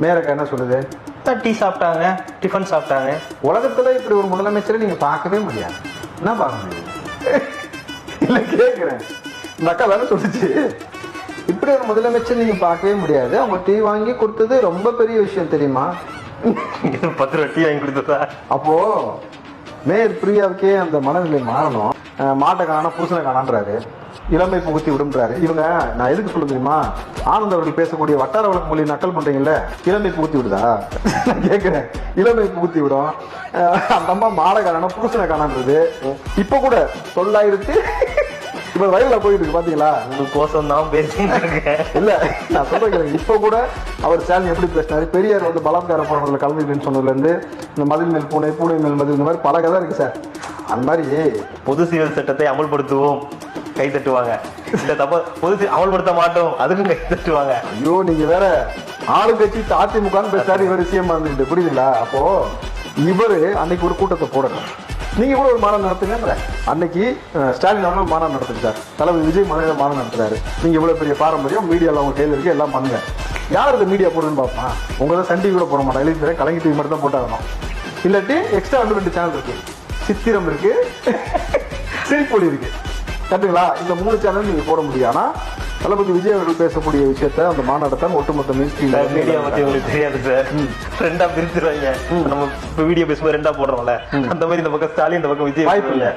மேயருக்கு என்ன சொல்லுது? டீ சாப்பிட்டாங்க, டிஃபன் சாப்பிட்டாங்க. உலகத்துல இப்படி ஒரு முதலமைச்சரை நீங்க பார்க்கவே முடியாது. என்ன பார்க்க முடியும்? இல்ல கேட்கிறேன், இந்த அக்கா வேலை சொல்லிச்சு, இப்படி ஒரு முதலமைச்சர் நீங்க பார்க்கவே முடியாது. அவங்க டீ வாங்கி கொடுத்தது ரொம்ப பெரிய விஷயம் தெரியுமா? 10 ரூபா டீ வாங்கி கொடுத்ததா? அப்போ மேயர் பிரியாவுக்கே அந்த மனநிலை மாறணும். மாட்டை காணா பூசணை காணான்றாரு, இளமை புகுத்தி விடும்ன்றாரு. இவங்க நான் எதுக்கு சொல்ல தெரியுமா, ஆனந்த் அவர்கள் பேசக்கூடிய வட்டார வழக்கு மொழி நக்கல் பண்றீங்கல்ல, இளமை புகுத்தி விடுதா? நான் கேட்கிறேன், இளமை புகுத்தி விடும். அந்த அம்மா மாடை காணா பூசணை காணான்றது இப்ப கூட 900 இப்ப வயல்ல போயிட்டு இருக்கு பாத்தீங்களா? கோசம் தான் பேசிட்டு இருக்கேன். இல்ல நான் சொல்றேன், இப்ப கூட அவர் ஸ்டாலின் எப்படி பேசினாரு, பெரியார் வந்து பலாத்கார போராட்டத்தில் கலந்துக்கிட்டேன்னு சொன்னதுல இருந்து இந்த மதில் மேல் பூனை, பூனை மேல் மதில், இந்த மாதிரி பல கதை இருக்கு சார். அந்த மாதிரி பொது சிவில் சட்டத்தை அமல்படுத்துவோம், கை தட்டுவாங்க. இந்த தப்ப பொது அமல்படுத்த மாட்டோம், அதுக்கும் கை தட்டுவாங்க. ஐயோ, நீங்க வேற ஆளுங்கட்சி அதிமுக பேசாரு, இவர் விஷயமா இருந்துட்டு புரியுதுங்களா? அப்போ இவரு அன்னைக்கு ஒரு கூட்டத்தை போடணும், நீங்க கூட ஒரு மாநாடு நடத்துங்க. அன்னைக்கு ஸ்டாலின் அவர்கள் மாநாடு நடத்துறாரு, தளபதி விஜய் மலையில மாநாடு நடத்துறாரு. நீங்க இவ்வளவு பெரிய பாரம்பரியம், மீடியால அவங்க கையில் இருக்கு, எல்லாம் பண்ணுங்க. யார் இந்த மீடியா போடுன்னு பார்ப்பா? உங்க தான் சன் டிவி கூட போட மாட்டாங்க, எழுதி கலைஞர் டிவி மட்டும் தான் போட்டாகணும். இல்லாட்டி எக்ஸ்ட்ரா 2 சேனல் இருக்கு, சித்திரம் இருக்கு, சிரிப்பொலி இருக்கு, கரெக்டுங்களா? இந்த 3 சேனல் நீங்க போட முடியும். ஆனா தளபதி விஜய் அவர்கள் பேசக்கூடிய விஷயத்த அந்த மாநாட்டத்தான் ஒட்டுமொத்த மீடியா பத்தி உங்களுக்கு தெரியாது சார். 2ஆ பிரிச்சுருவாங்க. நம்ம இப்ப வீடியோ பேசும்போது 2ஆ போடுறோம்ல, அந்த மாதிரி இந்த பக்கம் ஸ்டாலின், இந்த பக்கம் விஜய். வாய்ப்பு இல்லை.